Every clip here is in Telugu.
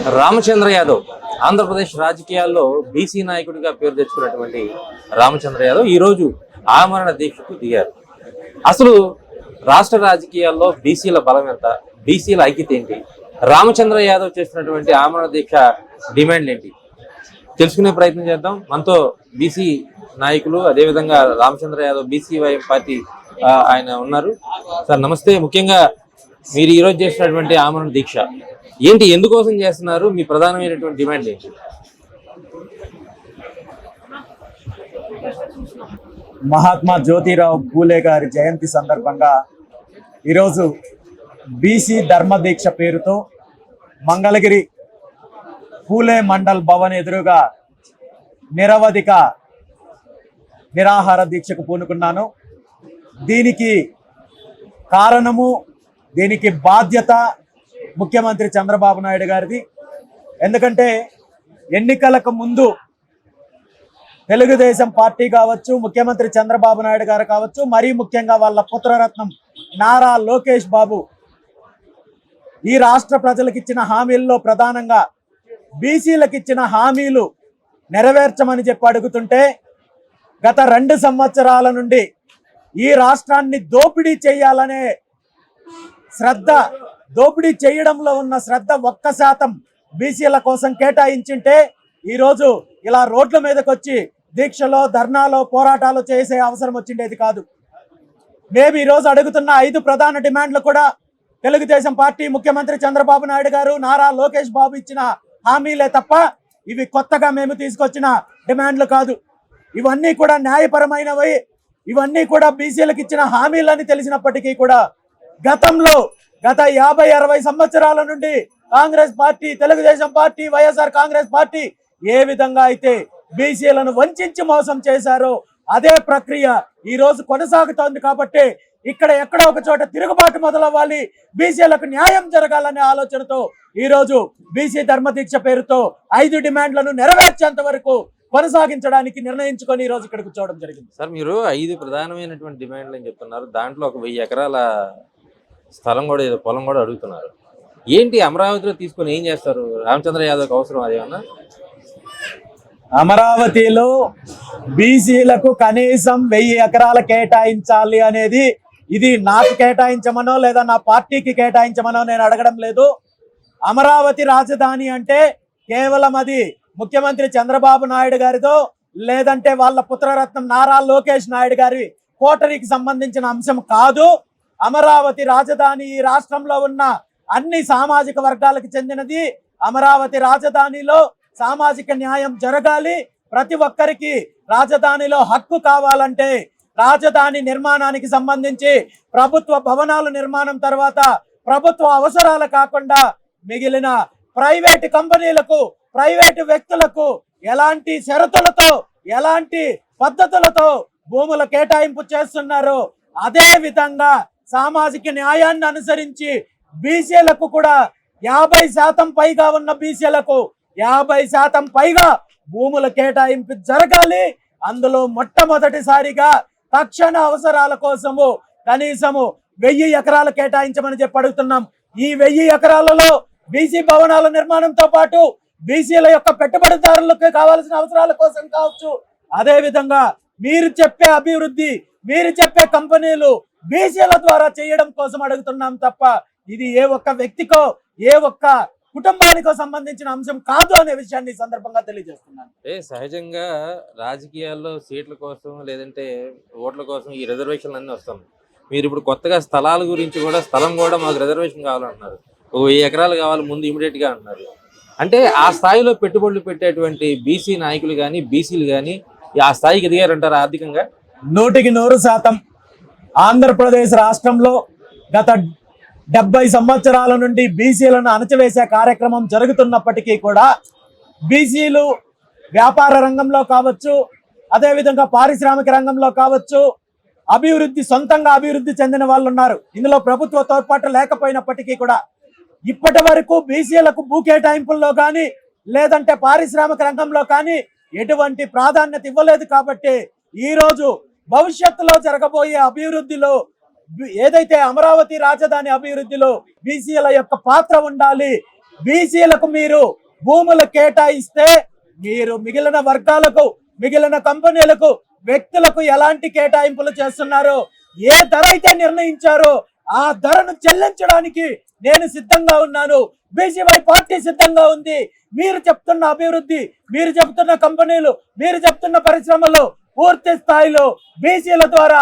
రామచంద్ర యాదవ్ ఆంధ్రప్రదేశ్ రాజకీయాల్లో బీసీ నాయకుడిగా పేరు తెచ్చుకున్నటువంటి రామచంద్ర యాదవ్ ఈరోజు ఆమరణ దీక్షకు దిగారు. అసలు రాష్ట్ర రాజకీయాల్లో బీసీల బలం ఎంత, బీసీల ఐక్యత ఏంటి, రామచంద్ర యాదవ్ చేస్తున్నటువంటి ఆమరణ దీక్ష డిమాండ్ ఏంటి తెలుసుకునే ప్రయత్నం చేద్దాం. మనతో బీసీ నాయకులు అదేవిధంగా రామచంద్ర యాదవ్ బీసీవై పార్టీ ఆయన ఉన్నారు. సార్ నమస్తే. ముఖ్యంగా మీరు ఈరోజు చేసినటువంటి ఆమరణ దీక్ష ఏంటి, ఎందుకోసం చేస్తున్నారు, మీ ప్రధానమైనటువంటి డిమాండ్ ఏంటి? మహాత్మా జ్యోతిరావు పూలే గారి జయంతి సందర్భంగా ఈరోజు బీసీ ధర్మ దీక్ష పేరుతో మంగళగిరి పూలే మండల్ భవన్ ఎదురుగా నిరవధిక నిరాహార దీక్షకు పూనుకున్నాను. దీనికి కారణము, దీనికి బాధ్యత ముఖ్యమంత్రి చంద్రబాబు నాయుడు గారిది. ఎందుకంటే ఎన్నికలకు ముందు తెలుగుదేశం పార్టీ కావచ్చు, ముఖ్యమంత్రి చంద్రబాబు నాయుడు గారు కావచ్చు, మరీ ముఖ్యంగా వాళ్ళ పుత్రరత్నం నారా లోకేష్ బాబు ఈ రాష్ట్ర ప్రజలకు ఇచ్చిన హామీల్లో ప్రధానంగా బీసీలకు ఇచ్చిన హామీలు నెరవేర్చమని చెప్పి అడుగుతుంటే గత 2 సంవత్సరాల నుండి ఈ రాష్ట్రాన్ని దోపిడీ చేయాలనే శ్రద్ధ, దోపిడీ చేయడంలో ఉన్న శ్రద్ధ 1% బీసీల కోసం కేటాయించింటే ఈరోజు ఇలా రోడ్ల మీదకి వచ్చి దీక్షలో, ధర్నాలో, పోరాటాలు చేసే అవసరం వచ్చిండేది కాదు. మేము ఈరోజు అడుగుతున్న 5 ప్రధాన డిమాండ్లు కూడా తెలుగుదేశం పార్టీ, ముఖ్యమంత్రి చంద్రబాబు నాయుడు గారు, నారా లోకేష్ బాబు ఇచ్చిన హామీలే తప్ప ఇవి కొత్తగా మేము తీసుకొచ్చిన డిమాండ్లు కాదు. ఇవన్నీ కూడా న్యాయపరమైనవి, ఇవన్నీ కూడా బీసీలకు ఇచ్చిన హామీలని తెలిసినప్పటికీ కూడా గతంలో గత 50-60 సంవత్సరాల నుండి Congress party, Telugu Desam party, Y S R Congress party ఏ విధంగా అయితే బీసీలను వంచి మోసం చేశారో అదే ప్రక్రియ ఈ రోజు కొనసాగుతోంది. కాబట్టి ఇక్కడ ఎక్కడో ఒక చోట తిరుగుబాటు మొదలవ్వాలి, బీసీలకు న్యాయం జరగాలనే ఆలోచనతో ఈరోజు బీసీ ధర్మదీక్ష పేరుతో 5 డిమాండ్లను నెరవేర్చేంత వరకు కొనసాగించడానికి నిర్ణయించుకొని ఈ రోజు ఇక్కడ కూర్చోవడం జరిగింది. సార్ మీరు 5 ప్రధానమైనటువంటి డిమాండ్లు అని చెప్తున్నారు. దాంట్లో ఒక 1000 ఎకరాల స్థలం కూడా, ఏదో పొలం కూడా అడుగుతున్నారు. ఏంటి అమరావతిలో తీసుకొని ఏం చేస్తారు? రామచంద్ర యాదవ్కి అవసరం అదేమన్నా? అమరావతిలో బీసీలకు కనీసం 1000 ఎకరాలు కేటాయించాలి అనేది ఇది నాకు కేటాయించమనో లేదా నా పార్టీకి కేటాయించమనో నేను అడగడం లేదు. అమరావతి రాజధాని అంటే కేవలం అది ముఖ్యమంత్రి చంద్రబాబు నాయుడు గారితో లేదంటే వాళ్ళ పుత్రరత్నం నారా లోకేష్ నాయుడు గారి కోటరీకి సంబంధించిన అంశం కాదు. అమరావతి రాజధాని ఈ రాష్ట్రంలో ఉన్న అన్ని సామాజిక వర్గాలకు చెందినది. అమరావతి రాజధానిలో సామాజిక న్యాయం జరగాలి. ప్రతి ఒక్కరికి రాజధానిలో హక్కు కావాలంటే రాజధాని నిర్మాణానికి సంబంధించి ప్రభుత్వ భవనాల నిర్మాణం తర్వాత ప్రభుత్వ అవసరాలు కాకుండా మిగిలిన ప్రైవేటు కంపెనీలకు, ప్రైవేటు వ్యక్తులకు ఎలాంటి షరతులతో, ఎలాంటి పద్ధతులతో భూముల కేటాయింపు చేస్తున్నారో అదే విధంగా సామాజిక న్యాయాన్ని అనుసరించి బీసీలకు కూడా 50% పైగా ఉన్న బీసీలకు 50% పైగా భూముల కేటాయింపు జరగాలి. అందులో మొట్టమొదటిసారిగా తక్షణ అవసరాల కోసము కనీసము 1000 ఎకరాలు కేటాయించమని చెప్పి అడుగుతున్నాం. ఈ 1000 ఎకరాలలో బీసీ భవనాల నిర్మాణంతో పాటు బీసీల యొక్క పెట్టుబడిదారులకు కావాల్సిన అవసరాల కోసం కావచ్చు, అదే విధంగా మీరు చెప్పే అభివృద్ధి, మీరు చెప్పే కంపెనీలు బీసీల ద్వారా చేయడం కోసం అడుగుతున్నాం తప్ప ఇది ఏ ఒక్క వ్యక్తికో, ఏ ఒక్క కుటుంబానికో సంబంధించిన అంశం కాదు అనే విషయాన్ని సందర్భంగా తెలియజేస్తున్నాను. సహజంగా రాజకీయాల్లో సీట్ల కోసం లేదంటే ఓట్ల కోసం ఈ రిజర్వేషన్లు అన్నీ వస్తుంది. మీరు ఇప్పుడు కొత్తగా స్థలాల గురించి కూడా, స్థలం కూడా మాకు రిజర్వేషన్ కావాలంటున్నారు. 1000 ఎకరాలు కావాలి ముందు ఇమీడియట్గా అంటున్నారు. అంటే ఆ స్థాయిలో పెట్టుబడులు పెట్టేటువంటి బీసీ నాయకులు కానీ, బీసీలు కానీ ఆ స్థాయికి ఎదిగారంటారు ఆర్థికంగా? 100% ఆంధ్రప్రదేశ్ రాష్ట్రంలో గత 70 సంవత్సరాల నుండి బీసీలను అణచివేసే కార్యక్రమం జరుగుతున్నప్పటికీ కూడా బీసీలు వ్యాపార రంగంలో కావచ్చు, అదేవిధంగా పారిశ్రామిక రంగంలో కావచ్చు, అభివృద్ధి, సొంతంగా అభివృద్ధి చెందిన వాళ్ళు ఉన్నారు. ఇందులో ప్రభుత్వ తోడ్పాటు లేకపోయినప్పటికీ కూడా ఇప్పటి వరకు బీసీలకు భూ కేటాయింపుల్లో కానీ లేదంటే పారిశ్రామిక రంగంలో కానీ ఎటువంటి ప్రాధాన్యత ఇవ్వలేదు. కాబట్టి ఈరోజు భవిష్యత్తులో జరగబోయే అభివృద్ధిలో ఏదైతే అమరావతి రాజధాని అభివృద్ధిలో బీసీల యొక్క పాత్ర ఉండాలి, బీసీలకు మీరు భూములు కేటాయిస్తే మీరు మిగిలిన వర్గాలకు, మిగిలిన కంపెనీలకు, వ్యక్తులకు ఎలాంటి కేటాయింపులు చేస్తున్నారు? ఏ ధర అయితే నిర్ణయించారో ఆ ధరను చెల్లించడానికి నేను సిద్ధంగా ఉన్నాను. బీసీవై పార్టీ సిద్ధంగా ఉంది. మీరు చెప్తున్న అభివృద్ధి, మీరు చెప్తున్న కంపెనీలు, మీరు చెప్తున్న పరిశ్రమలు పూర్తి స్థాయిలో బీసీల ద్వారా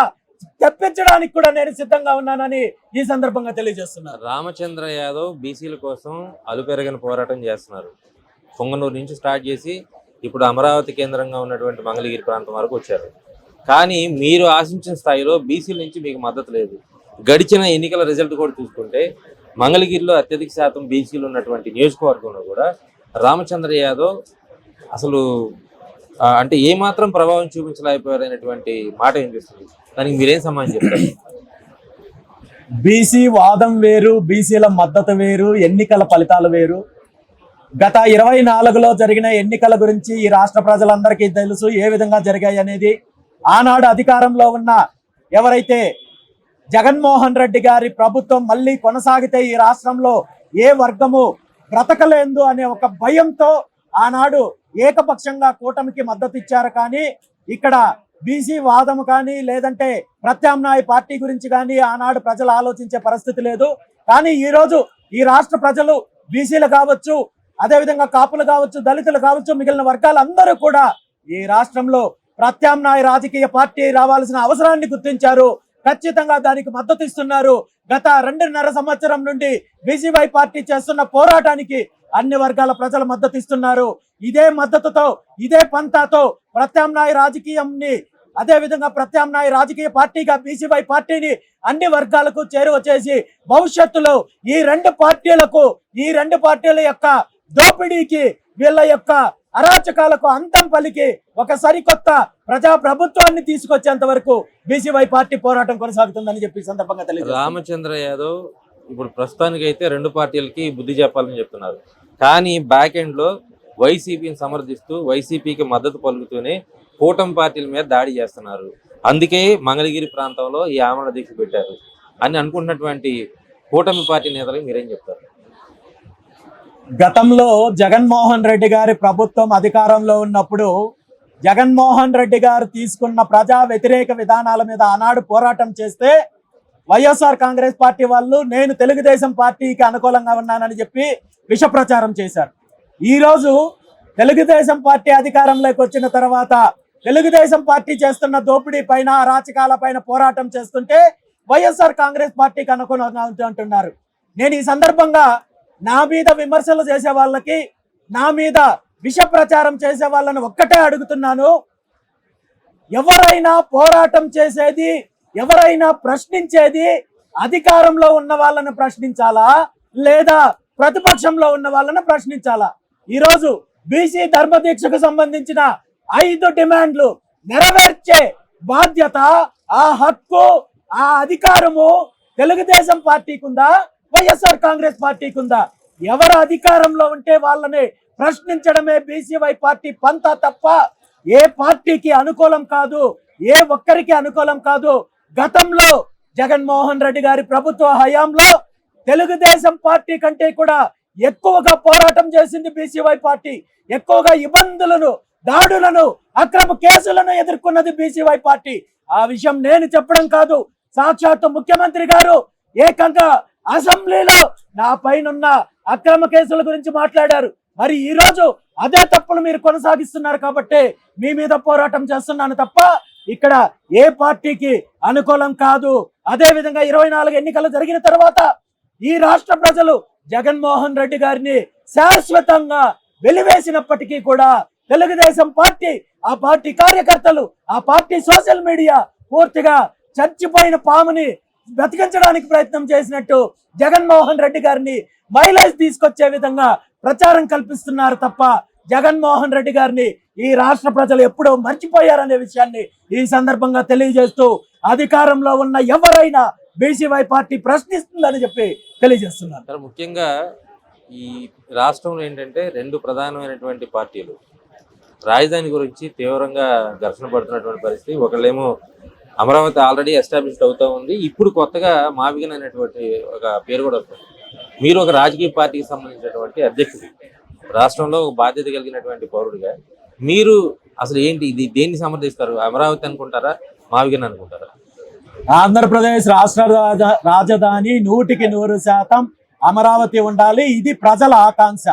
తెప్పించడానికి కూడా నేను సిద్ధంగా ఉన్నానని ఈ సందర్భంగా తెలియజేస్తున్నారు. రామచంద్ర యాదవ్ బీసీల కోసం అలుపెరగని పోరాటం చేస్తున్నారు. పొంగనూరు నుంచి స్టార్ట్ చేసి ఇప్పుడు అమరావతి కేంద్రంగా ఉన్నటువంటి మంగళగిరి ప్రాంతం వరకు వచ్చారు. కానీ మీరు ఆశించిన స్థాయిలో బీసీల నుంచి మీకు మద్దతు లేదు. గడిచిన ఎన్నికల రిజల్ట్ కూడా చూసుకుంటే మంగళగిరిలో అత్యధిక శాతం బీసీలు ఉన్నటువంటి నియోజకవర్గంలో కూడా రామచంద్ర యాదవ్ అసలు అంటే ఏమాత్రం ప్రభావం చూపించలేకపోయారు అనేటువంటి మాట వినిపిస్తుంది. దానికి మీరేం సమాధానం చెప్తారు? బీసీ వాదం వేరు, బీసీల మద్దతు వేరు, ఎన్నికల ఫలితాలు వేరు. గత 24లో జరిగిన ఎన్నికల గురించి ఈ రాష్ట్ర ప్రజలందరికీ తెలుసు ఏ విధంగా జరిగాయి అనేది. ఆనాడు అధికారంలో ఉన్న ఎవరైతే జగన్మోహన్ రెడ్డి గారి ప్రభుత్వం మళ్ళీ కొనసాగితే ఈ రాష్ట్రంలో ఏ వర్గము బ్రతకలేదు అనే ఒక భయంతో ఆనాడు ఏకపక్షంగా కూటమికి మద్దతు ఇచ్చారు. కానీ ఇక్కడ బీసీ వాదము కానీ లేదంటే ప్రత్యామ్నాయ పార్టీ గురించి కానీ ఆనాడు ప్రజలు ఆలోచించే పరిస్థితి లేదు. కానీ ఈరోజు ఈ రాష్ట్ర ప్రజలు బీసీలు కావచ్చు, అదేవిధంగా కాపులు కావచ్చు, దళితులు కావచ్చు, మిగిలిన వర్గాలందరూ కూడా ఈ రాష్ట్రంలో ప్రత్యామ్నాయ రాజకీయ పార్టీ రావాల్సిన అవసరాన్ని గుర్తించారు. ఖచ్చితంగా దానికి మద్దతు ఇస్తున్నారు. గత 2.5 సంవత్సరం నుండి బీసీవై పార్టీ చేస్తున్న పోరాటానికి అన్ని వర్గాల ప్రజలు మద్దతు ఇస్తున్నారు. ఇదే మద్దతుతో, ఇదే పంతాతో ప్రత్యామ్నాయ రాజకీయంని, అదేవిధంగా ప్రత్యామ్నాయ రాజకీయ పార్టీగా బీసీవై పార్టీని అన్ని వర్గాలకు చేరువ చేసి భవిష్యత్తులో ఈ రెండు పార్టీల యొక్క దోపిడీకి, వీళ్ళ యొక్క అరాచకాలకు అంతం పలికి ఒక సరికొత్త ప్రజా ప్రభుత్వాన్ని తీసుకొచ్చేంత వరకు బీసీవై పార్టీ పోరాటం కొనసాగుతుందని చెప్పి సందర్భంగా తెలియదు. రామచంద్ర యాదవ్ ఇప్పుడు ప్రస్తుతానికి అయితే రెండు పార్టీలకి బుద్ధి చెప్పాలని చెప్తున్నారు. కానీ బ్యాక్ ఎండ్ లో వైసీపీని సమర్థిస్తూ వైసీపీకి మద్దతు పలుకుతూనే కూటమి పార్టీల మీద దాడి చేస్తున్నారు. అందుకే మంగళగిరి ప్రాంతంలో ఈ ఆమరణ దీక్ష పెట్టారు అని అనుకుంటున్నటువంటి కూటమి పార్టీ నేతలకు మీరేం చెప్తారు? గతంలో జగన్మోహన్ రెడ్డి గారి ప్రభుత్వం అధికారంలో ఉన్నప్పుడు జగన్మోహన్ రెడ్డి గారు తీసుకున్న ప్రజా వ్యతిరేక విధానాల మీద ఆనాడు పోరాటం చేస్తే వైఎస్ఆర్ కాంగ్రెస్ పార్టీ వాళ్ళు నేను తెలుగుదేశం పార్టీకి అనుకూలంగా ఉన్నానని చెప్పి విష ప్రచారం చేశారు. ఈరోజు తెలుగుదేశం పార్టీ అధికారంలోకి వచ్చిన తర్వాత తెలుగుదేశం పార్టీ చేస్తున్న దోపిడీ పైన, అరాచకాల పైన పోరాటం చేస్తుంటే వైఎస్ఆర్ కాంగ్రెస్ పార్టీకి అనుకూలంగా అంటున్నారు. నేను ఈ సందర్భంగా నా మీద విమర్శలు చేసే వాళ్ళకి, నా మీద విష ప్రచారం చేసే వాళ్ళని ఒక్కటే అడుగుతున్నాను. ఎవరైనా పోరాటం చేసేది, ఎవరైనా ప్రశ్నించేది అధికారంలో ఉన్న వాళ్ళని ప్రశ్నించాలా లేదా ప్రతిపక్షంలో ఉన్న వాళ్ళని ప్రశ్నించాలా? ఈరోజు బీసీ ధర్మదీక్షకు సంబంధించిన 5 డిమాండ్లు నెరవేర్చే బాధ్యత, ఆ హక్కు, ఆ అధికారము తెలుగుదేశం పార్టీకి ఉందా, వైఎస్ఆర్ కాంగ్రెస్ పార్టీకి ఉందా? ఎవరు అధికారంలో ఉంటే వాళ్ళని ప్రశ్నించడమే బీసీవై పార్టీ పంత తప్ప ఏ పార్టీకి అనుకూలం కాదు, ఏ ఒక్కరికి అనుకూలం కాదు. గతంలో జగన్మోహన్ రెడ్డి గారి ప్రభుత్వ హయాంలో తెలుగుదేశం పార్టీ కంటే కూడా ఎక్కువగా పోరాటం చేసింది బీసీవై పార్టీ. ఎక్కువగా ఇబ్బందులను, దాడులను, అక్రమ కేసులను ఎదుర్కొన్నది బీసీవై పార్టీ. ఆ విషయం నేను చెప్పడం కాదు, సాక్షాత్తు ముఖ్యమంత్రి గారు ఏకంగా అసెంబ్లీలో నా పైనున్న అక్రమ కేసుల గురించి మాట్లాడారు. మరి ఈ రోజు అదే తప్పులు మీరు కొనసాగిస్తున్నారు కాబట్టి మీ మీద పోరాటం చేస్తున్నాను తప్ప ఇక్కడ ఏ పార్టీకి అనుకూలం కాదు. అదే విధంగా 24 ఎన్నికలు జరిగిన తర్వాత ఈ రాష్ట్ర ప్రజలు జగన్మోహన్ రెడ్డి గారిని శాశ్వతంగా వెలివేసినప్పటికీ కూడా తెలుగుదేశం పార్టీ, ఆ పార్టీ కార్యకర్తలు, ఆ పార్టీ సోషల్ మీడియా పూర్తిగా చచ్చిపోయిన పాముని బ్రతికించడానికి ప్రయత్నం చేసినట్టు జగన్మోహన్ రెడ్డి గారిని మైలేజ్ తీసుకొచ్చే విధంగా ప్రచారం కల్పిస్తున్నారు తప్ప జగన్మోహన్ రెడ్డి గారిని ఈ రాష్ట్ర ప్రజలు ఎప్పుడో మర్చిపోయారనే విషయాన్ని ఈ సందర్భంగా తెలియజేస్తూ అధికారంలో ఉన్న ఎవరైనా బీసీవై పార్టీ ప్రశ్నిస్తుందని చెప్పి తెలియజేస్తున్నారు. ముఖ్యంగా ఈ రాష్ట్రంలో ఏంటంటే రెండు ప్రధానమైనటువంటి పార్టీలు రాజధాని గురించి తీవ్రంగా ఘర్షణ పడుతున్నటువంటి పరిస్థితి. ఒకళ్ళేమో అమరావతి ఆల్రెడీ ఎస్టాబ్లిష్డ్ అవుతూ ఉంది, ఇప్పుడు కొత్తగా మావిగన్ అనేటువంటి ఒక పేరు కూడా వస్తుంది. మీరు ఒక రాజకీయ పార్టీకి సంబంధించినటువంటి అధ్యక్షుడు, రాష్ట్రంలో ఒక బాధ్యత కలిగినటువంటి పౌరుడిగా మీరు అసలు ఏంటి ఇది దేన్ని సమర్థిస్తారు? అమరావతి అనుకుంటారా, మావిగన్ అనుకుంటారా? ఆంధ్రప్రదేశ్ రాష్ట్ర రాజధాని 100% అమరావతి ఉండాలి. ఇది ప్రజల ఆకాంక్ష.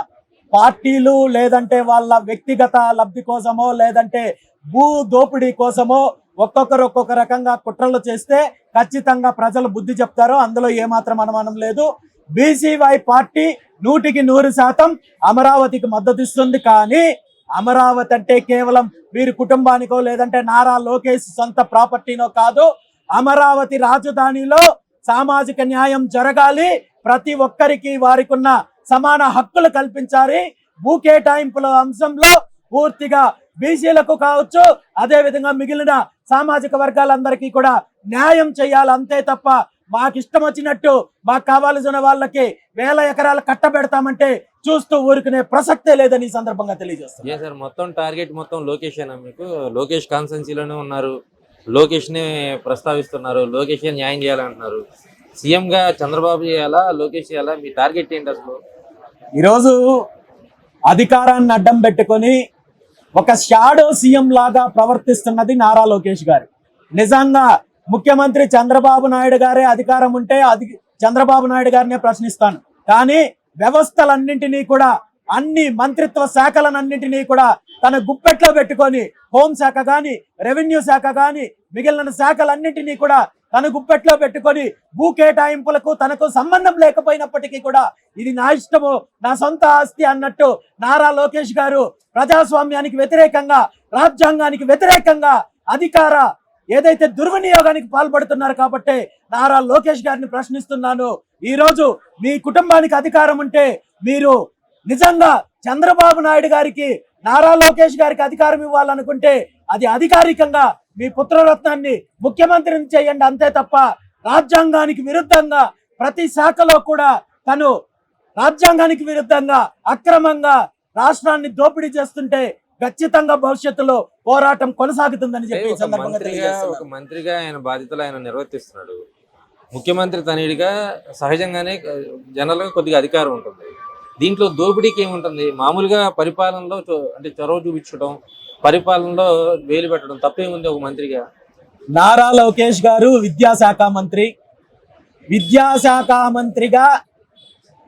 పార్టీలు లేదంటే వాళ్ళ వ్యక్తిగత లబ్ధి కోసమో లేదంటే భూ దోపిడీ కోసమో ఒక్కొక్కరు ఒక్కొక్క రకంగా కుట్రలు చేస్తే ఖచ్చితంగా ప్రజలు బుద్ధి చెప్తారో అందులో ఏమాత్రం అనుమానం లేదు. బీసీవై పార్టీ 100% అమరావతికి మద్దతు ఇస్తుంది. కానీ అమరావతి అంటే కేవలం వీరి కుటుంబానికో లేదంటే నారా లోకేష్ సొంత ప్రాపర్టీనో కాదు. అమరావతి రాజధానిలో సామాజిక న్యాయం జరగాలి. ప్రతి ఒక్కరికి వారికి ఉన్న సమాన హక్కులు కల్పించాలి. భూ కేటాయింపుల అంశంలో పూర్తిగా బీసీలకు కావచ్చు, అదే విధంగా మిగిలిన సామాజిక వర్గాలందరికీ కూడా న్యాయం చేయాలి. అంతే తప్ప మాకు ఇష్టం వచ్చినట్టు మాకు కావాల్సిన వాళ్ళకి 1000 ఎకరాలు కట్టబెడతామంటే చూస్తూ ఊరుకునే ప్రసక్తే లేదని ఈ సందర్భంగా తెలియజేస్తాను. సార్, మొత్తం టార్గెట్ మొత్తం లోకేషేనా? మీకు లోకేష్ కాన్సెన్సీలోనే ఉన్నారు, లోకేష్ నే ప్రస్తావిస్తున్నారు, లోకేష్ న్యాయం చేయాలంటున్నారు. సీఎం గా చంద్రబాబు చేయాలా, లోకేష్ చేయాలా? మీ టార్గెట్ ఏంటి అసలు? ఈరోజు అధికారాన్ని అడ్డం పెట్టుకొని ఒక షాడో సీఎం లాగా ప్రవర్తిస్తున్నది నారా లోకేష్ గారు. నిజంగా ముఖ్యమంత్రి చంద్రబాబు నాయుడు గారే అధికారం ఉంటే చంద్రబాబు నాయుడు గారినే ప్రశ్నిస్తాను. కానీ వ్యవస్థలన్నింటినీ కూడా, అన్ని మంత్రిత్వ శాఖలన్నింటినీ కూడా తన గుప్పెట్లో పెట్టుకొని, హోంశాఖ కానీ, రెవెన్యూ శాఖ కానీ, మిగిలిన శాఖలన్నింటినీ కూడా తన గుప్పెట్లో పెట్టుకొని భూ కేటాయింపులకు తనకు సంబంధం లేకపోయినప్పటికీ కూడా ఇది నా ఇష్టము, నా సొంత ఆస్తి అన్నట్టు నారా లోకేష్ గారు ప్రజాస్వామ్యానికి వ్యతిరేకంగా, రాజ్యాంగానికి వ్యతిరేకంగా అధికార ఏదైతే దుర్వినియోగానికి పాల్పడుతున్నారు. కాబట్టి నారా లోకేష్ గారిని ప్రశ్నిస్తున్నాను. ఈ రోజు మీ కుటుంబానికి అధికారం ఉంటే మీరు నిజంగా చంద్రబాబు నాయుడు గారికి, నారా లోకేష్ గారికి అధికారం ఇవ్వాలనుకుంటే అది అధికారికంగా మీ పుత్రరత్నాన్ని ముఖ్యమంత్రిని చేయండి. అంతే తప్ప రాజ్యాంగానికి విరుద్ధంగా ప్రతి శాఖలో కూడా తను రాజ్యాంగానికి విరుద్ధంగా అక్రమంగా రాష్ట్రాన్ని దోపిడీ చేస్తుంటే ఖచ్చితంగా భవిష్యత్తులో పోరాటం కొనసాగుతుందని చెప్పి ఒక మంత్రిగా ఆయన బాధ్యతలు ఆయన నిర్వర్తిస్తున్నాడు. ముఖ్యమంత్రి తనయుడిగా సహజంగానే జనరల్గా కొద్దిగా అధికారం ఉంటుంది. దీంట్లో దోపిడీకి ఏముంటుంది? మామూలుగా పరిపాలనలో అంటే చొరవ చూపించడం, పరిపాలనలో వేలు పెట్టడం తప్పేముంది ఒక మంత్రిగా? నారా లోకేష్ గారు విద్యాశాఖ మంత్రి. విద్యాశాఖ మంత్రిగా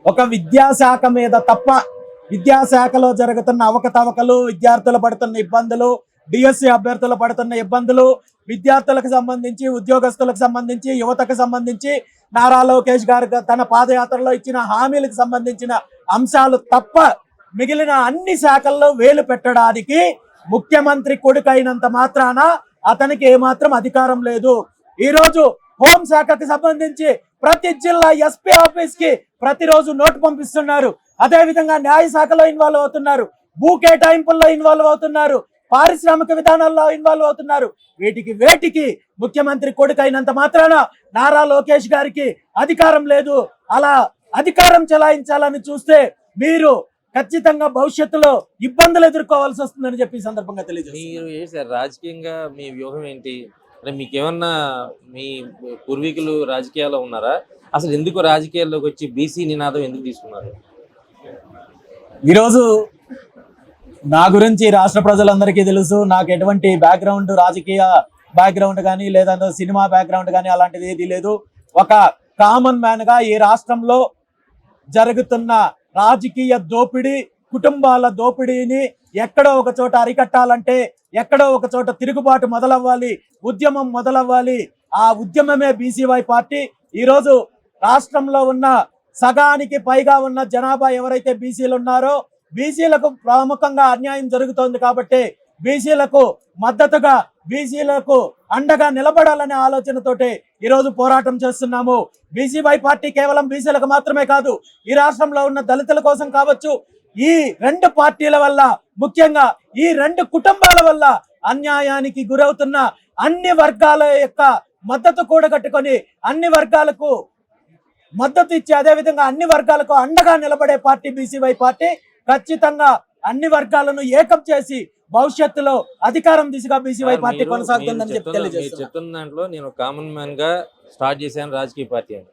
ఒక విద్యాశాఖ మీద తప్ప విద్యాశాఖలో జరుగుతున్న అవకతవకలు, విద్యార్థులు పడుతున్న ఇబ్బందులు, డిఎస్సి అభ్యర్థులు పడుతున్న ఇబ్బందులు, విద్యార్థులకు సంబంధించి, ఉద్యోగస్తులకు సంబంధించి, యువతకు సంబంధించి నారా లోకేష్ గారు తన పాదయాత్రలో ఇచ్చిన హామీలకు సంబంధించిన అంశాలు తప్ప మిగిలిన అన్ని శాఖల్లో వేలు పెట్టడానికి ముఖ్యమంత్రి కొడుకైనంత మాత్రాన అతనికి ఏమాత్రం అధికారం లేదు. ఈరోజు హోంశాఖకి సంబంధించి ప్రతి జిల్లా ఎస్పీ ఆఫీస్ కి ప్రతిరోజు నోటు పంపిస్తున్నారు. అదే విధంగా న్యాయ శాఖలో ఇన్వాల్వ్ అవుతున్నారు, భూ కేటాయింపుల్లో ఇన్వాల్వ్ అవుతున్నారు, పారిశ్రామిక విధానాల్లో ఇన్వాల్వ్ అవుతున్నారు. వేటికి ముఖ్యమంత్రి కొడుకైనంత మాత్రాన నారా లోకేష్ గారికి అధికారం లేదు. అలా అధికారం చెలాయించాలని చూస్తే మీరు ఖచ్చితంగా భవిష్యత్తులో ఇబ్బందులు ఎదుర్కోవాల్సి వస్తుందని చెప్పి సందర్భంగా తెలియజేస్తారు. మీరు రాజకీయంగా మీ వ్యూహం ఏంటి? అంటే మీకేమన్నా మీ పూర్వీకులు రాజకీయాల్లో ఉన్నారా? అసలు ఎందుకు రాజకీయాల్లోకి వచ్చి బీసీ నినాదం ఎందుకు తీసుకున్నారు? ఈరోజు నా గురించి రాష్ట్ర ప్రజలందరికీ తెలుసు. నాకు ఎటువంటి బ్యాక్గ్రౌండ్, రాజకీయ బ్యాక్గ్రౌండ్ కానీ లేదంటే సినిమా బ్యాక్గ్రౌండ్ కానీ అలాంటిది ఏది లేదు. ఒక కామన్ మ్యాన్ గా ఈ రాష్ట్రంలో జరుగుతున్న రాజకీయ దోపిడీ, కుటుంబాల దోపిడీని ఎక్కడో ఒక చోట అరికట్టాలంటే, ఎక్కడో ఒక చోట తిరుగుబాటు మొదలవ్వాలి, ఉద్యమం మొదలవ్వాలి. ఆ ఉద్యమమే బీసీవై పార్టీ. ఈరోజు రాష్ట్రంలో ఉన్న సగానికి పైగా ఉన్న జనాభా ఎవరైతే బీసీలు ఉన్నారో, బీసీలకు ప్రముఖంగా అన్యాయం జరుగుతోంది. కాబట్టి బీసీలకు మద్దతుగా, బీసీలకు అండగా నిలబడాలనే ఆలోచనతోటి ఈరోజు పోరాటం చేస్తున్నాము. బీసీవై పార్టీ కేవలం బీసీలకు మాత్రమే కాదు, ఈ రాష్ట్రంలో ఉన్న దళితుల కోసం కావచ్చు, ఈ రెండు పార్టీల వల్ల, ముఖ్యంగా ఈ రెండు కుటుంబాల వల్ల అన్యాయానికి గురవుతున్న అన్ని వర్గాల యొక్క మద్దతు కూడగట్టుకొని అన్ని వర్గాలకు మద్దతు ఇచ్చి, అదేవిధంగా అన్ని వర్గాలకు అండగా నిలబడే పార్టీ బీసీవై పార్టీ. ఖచ్చితంగా అన్ని వర్గాలను ఏకం చేసి భవిష్యత్తులో అధికారం దిశగా బీసీవై పార్టీ కొనసాగుతుందని చెప్పి తెలియజేస్తున్నారు. చెప్తున్న దాంట్లో నేను కామన్ మ్యాన్ గా స్టార్ట్ చేశాను రాజకీయ పార్టీ అని.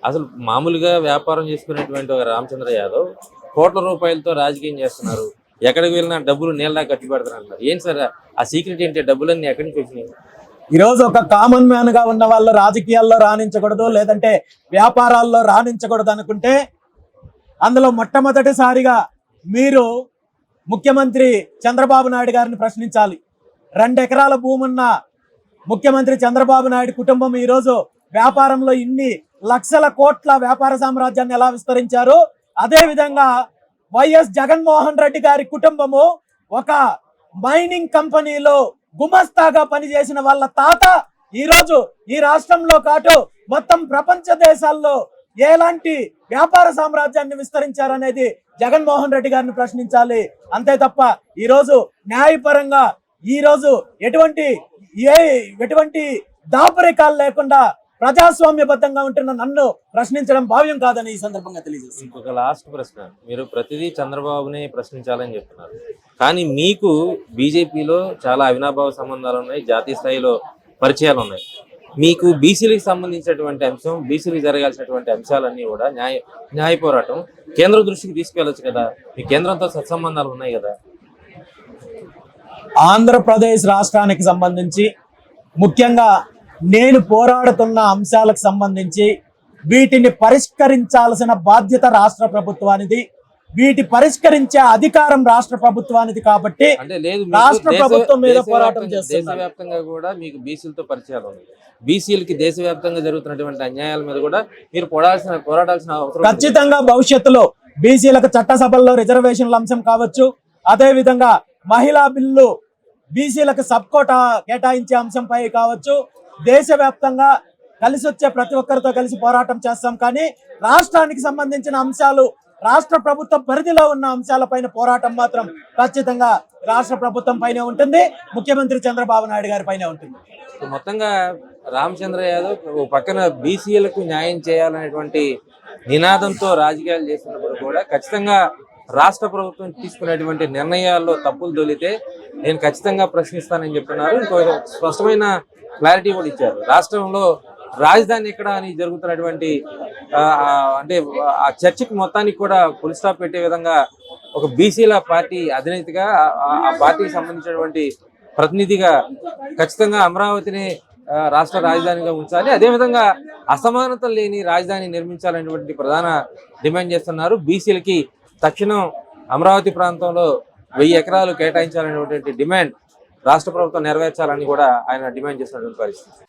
అసలు మామూలుగా వ్యాపారం చేసుకునేటువంటి ఒక రామచంద్ర యాదవ్ కోట్ల రూపాయలతో రాజకీయం చేస్తున్నారు. ఎక్కడికి వెళ్ళినా డబ్బులు నీళ్ళ ఖర్చు పెడతారంటారు. ఏంటి సార్ ఆ సీక్రెట్ ఏంటి? డబ్బులన్నీ ఎక్కడి నుంచి వచ్చినాయి? ఈరోజు ఒక కామన్ మ్యాన్ గా ఉన్న వాళ్ళు రాజకీయాల్లో రాణించకూడదు, లేదంటే వ్యాపారాల్లో రాణించకూడదు అనుకుంటే అందులో మొట్టమొదటిసారిగా మీరు ముఖ్యమంత్రి చంద్రబాబు నాయుడు గారిని ప్రశ్నించాలి. 2 ఎకరాల భూమి ఉన్న ముఖ్యమంత్రి చంద్రబాబు నాయుడు కుటుంబం ఈరోజు వ్యాపారంలో ఇన్ని లక్షల కోట్ల వ్యాపార సామ్రాజ్యాన్ని ఎలా విస్తరించారు? అదే విధంగా వైఎస్ జగన్మోహన్ రెడ్డి గారి కుటుంబము ఒక మైనింగ్ కంపెనీలో గుమస్తాగా పనిచేసిన వాళ్ళ తాత ఈరోజు ఈ రాష్ట్రంలో కాటు మొత్తం ప్రపంచ దేశాల్లో ఎలాంటి వ్యాపార సామ్రాజ్యాన్ని విస్తరించారనేది జగన్మోహన్ రెడ్డి గారిని ప్రశ్నించాలి. అంతే తప్ప ఈరోజు న్యాయపరంగా ఈరోజు ఎటువంటి దాపరికాలు లేకుండా ప్రజాస్వామ్యబద్ధంగా ఉంటున్న నన్ను ప్రశ్నించడం భావ్యం కాదని ఈ సందర్భంగా తెలియజేస్తుంది. ఇంకొక లాస్ట్ ప్రశ్న, మీరు ప్రతిదీ చంద్రబాబునే ప్రశ్నించాలని చెప్తున్నారు, కానీ మీకు బీజేపీలో చాలా అవినాభావ సంబంధాలు ఉన్నాయి, జాతీయ స్థాయిలో పరిచయాలు ఉన్నాయి. మీకు బీసీలకు సంబంధించినటువంటి అంశం, బీసీలకు జరగాల్సినటువంటి అంశాలన్నీ కూడా న్యాయ పోరాటం కేంద్ర దృష్టికి తీసుకెళ్లొచ్చు కదా. మీ కేంద్రంతో సత్సంబంధాలు ఉన్నాయి కదా. ఆంధ్రప్రదేశ్ రాష్ట్రానికి సంబంధించి ముఖ్యంగా నేను పోరాడుతున్న అంశాలకు సంబంధించి వీటిని పరిష్కరించాల్సిన బాధ్యత రాష్ట్ర ప్రభుత్వానిది, వీటి పరిష్కరించే అధికారం రాష్ట్ర ప్రభుత్వానిది. కాబట్టి అంటే లేదు, రాష్ట్ర ప్రభుత్వం మీద పోరాటం చేస్తున్నారు. దేశవ్యాప్తంగా కూడా మీకు బీసీలతో పరిచయాలు ఉన్నాయి. బీసీలకి దేశవ్యాప్తంగా జరుగుతున్నటువంటి అన్యాయాల మీద కూడా మీరు పోరాడాల్సిన అవసరం. ఖచ్చితంగా భవిష్యత్తులో బీసీలకు చట్టసభల్లో రిజర్వేషన్ల అంశం కావచ్చు, అదే విధంగా మహిళా బిల్లు బీసీలకు సబ్ కోటా కేటాయించే అంశంపై కావచ్చు, దేశవ్యాప్తంగా కలిసి వచ్చే ప్రతి ఒక్కరితో కలిసి పోరాటం చేస్తాం. కానీ రాష్ట్రానికి సంబంధించిన అంశాలు, రాష్ట్ర ప్రభుత్వం పరిధిలో ఉన్న అంశాలపైన పోరాటం మాత్రం ఖచ్చితంగా రాష్ట్ర ప్రభుత్వం పైనే ఉంటుంది, ముఖ్యమంత్రి చంద్రబాబు నాయుడు గారి పైనే ఉంటుంది. మొత్తంగా రామచంద్ర యాదవ్ పక్కన బీసీలకు న్యాయం చేయాలనేటువంటి నినాదంతో రాజకీయాలు చేస్తున్నప్పుడు కూడా ఖచ్చితంగా రాష్ట్ర ప్రభుత్వం తీసుకునేటువంటి నిర్ణయాల్లో తప్పులు దొలితే నేను ఖచ్చితంగా ప్రశ్నిస్తానని చెప్తున్నారు. ఇంకో స్పష్టమైన క్లారిటీ కూడా ఇచ్చారు. రాష్ట్రంలో రాజధాని ఎక్కడ అని జరుగుతున్నటువంటి అంటే ఆ చర్చకి మొత్తానికి కూడా ఫుల్ స్టాప్ పెట్టే విధంగా ఒక బీసీల పార్టీ అధినేతగా, ఆ పార్టీకి సంబంధించినటువంటి ప్రతినిధిగా ఖచ్చితంగా అమరావతిని రాష్ట్ర రాజధానిగా ఉంచాలి, అదేవిధంగా అసమానతలు లేని రాజధాని నిర్మించాలనేటువంటి ప్రధాన డిమాండ్ చేస్తున్నారు. బీసీలకి తక్షణం అమరావతి ప్రాంతంలో 1000 ఎకరాలు కేటాయించాలనేటువంటి డిమాండ్ రాష్ట్ర ప్రభుత్వం నెరవేర్చాలని కూడా ఆయన డిమాండ్ చేస్తున్నటువంటి పరిస్థితి.